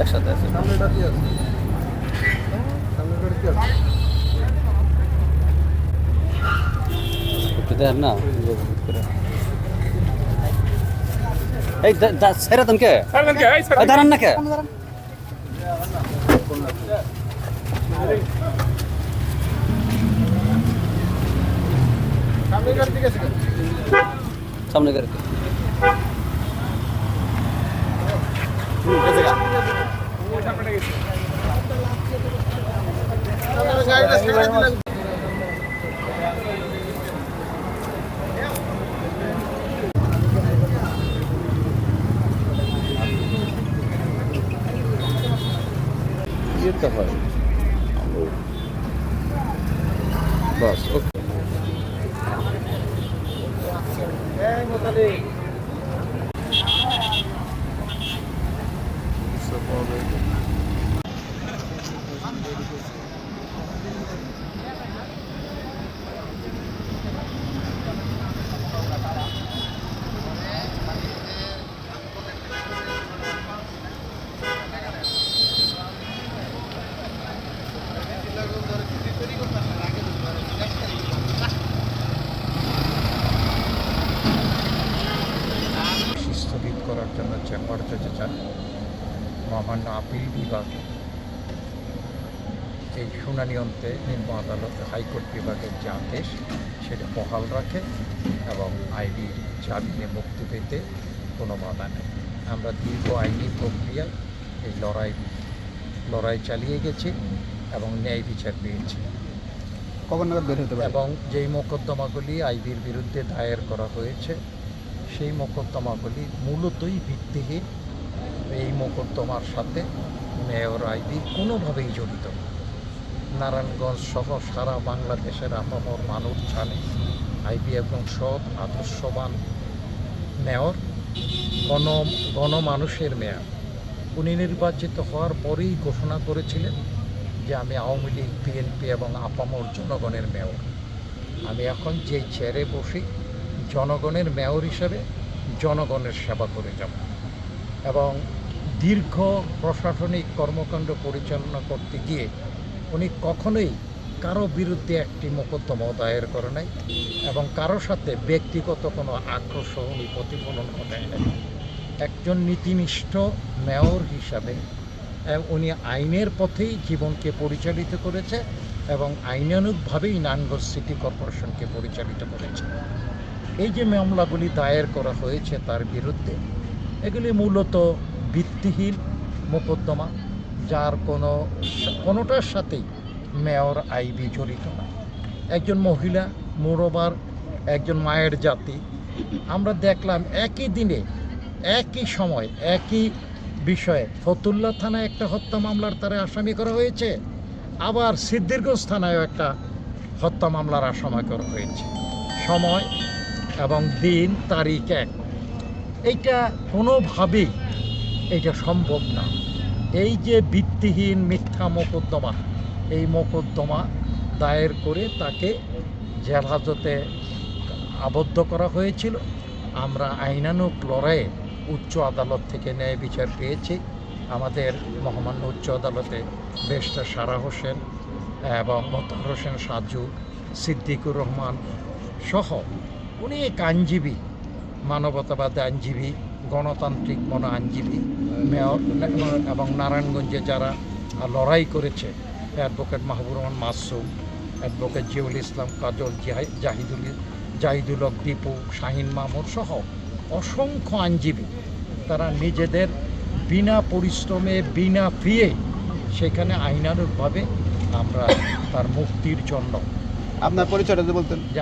একসাথে আছে একটু দেন না এই ছেড়ে দেন কে দাঁড়ান না কে সামনে গাড়ি যেতে হয় বাস ওকে স্থগিত করার জন্য চেম্বার জজে চান মহামান্য আপিল বিভাগ এই শুনানি অন্তে নিম্ন আদালত হাইকোর্ট বিভাগের যে আদেশ সেটা বহাল রাখে এবং আইডির জামিনে মুক্তি পেতে কোনো বাধা নেই। আমরা দীর্ঘ আইনি প্রক্রিয়ায় এই লড়াই চালিয়ে গেছি এবং ন্যায় বিচার পেয়েছি। কখন নাগাদ বের হতে পারে? এবং যেই মোকদ্দমাগুলি আইবির বিরুদ্ধে দায়ের করা হয়েছে সেই মোকদ্দমাগুলি মূলতই ভিত্তিহীন। এই মোকদ্দমার সাথে মেয়র আইবি কোনোভাবেই জড়িত। নারায়ণগঞ্জ সহ সারা বাংলাদেশের আপামর মানুষ জানে আইবি এবং সৎ আদর্শবান মেয়র, গণমানুষের মেয়র। উনি নির্বাচিত হওয়ার পরেই ঘোষণা করেছিলেন যে আমি আওয়ামী লীগ, বিএনপি এবং আপামর জনগণের মেয়র। আমি এখন যেই চেয়ারে বসি জনগণের মেয়র হিসাবে জনগণের সেবা করে যাব এবং দীর্ঘ প্রশাসনিক কর্মকাণ্ড পরিচালনা করতে গিয়ে উনি কখনোই কারো বিরুদ্ধে একটি মোকদ্দমা দায়ের করে নাই এবং কারো সাথে ব্যক্তিগত কোনো আক্রোশ উনি প্রতিফলন ঘটায় নাই। একজন নীতিনিষ্ঠ মেয়র হিসাবে উনি আইনের পথেই জীবনকে পরিচালিত করেছে এবং আইনানুগভাবেই নারায়ণগঞ্জ সিটি কর্পোরেশনকে পরিচালিত করেছে। এই যে মামলাগুলি দায়ের করা হয়েছে তার বিরুদ্ধে, এগুলি মূলত ভিত্তিহীন মোকদ্দমা, যার কোনোটার সাথেই মেয়র আইবি জড়িত না। একজন মহিলা, মোরবার একজন মায়ের জাতি। আমরা দেখলাম একই দিনে একই সময় একই বিষয়ে ফতুল্লা থানায় একটা হত্যা মামলার তারে আসামি করা হয়েছে, আবার সিদ্ধিরগঞ্জ থানায়ও একটা হত্যা মামলার আসামি করা হয়েছে। সময় এবং দিন তারিখ এক। এইটা কোনোভাবেই এটা সম্ভব না। এই যে ভিত্তিহীন মিথ্যা মোকদ্দমা, এই মোকদ্দমা দায়ের করে তাকে জেল হাজতে আবদ্ধ করা হয়েছিল। আমরা আইনানুগ লড়াইয়ে উচ্চ আদালত থেকে ন্যায় বিচার পেয়েছি। আমাদের মহামান্য উচ্চ আদালতে ব্যারিস্টার সারা হোসেন এবং মোতাহার হোসেন সাজু, সিদ্দিকুর রহমান সহ অনেক আইনজীবী, মানবতাবাদী আইনজীবী, গণতান্ত্রিক মন আইনজীবী, মেয়র এবং নারায়ণগঞ্জে যারা লড়াই করেছে, অ্যাডভোকেট মাহবুবুর রহমান মাসুম, অ্যাডভোকেট জিউল ইসলাম কাজল, জাহিদুল হক দীপু, শাহিন মাহমুদ সহ অসংখ্য আইনজীবী, তারা নিজেদের বিনা পরিশ্রমে বিনা ফিয়ে সেখানে আইনানুগভাবে আমরা তার মুক্তির জন্য। আপনার পরিচয়টা বলতেন? যে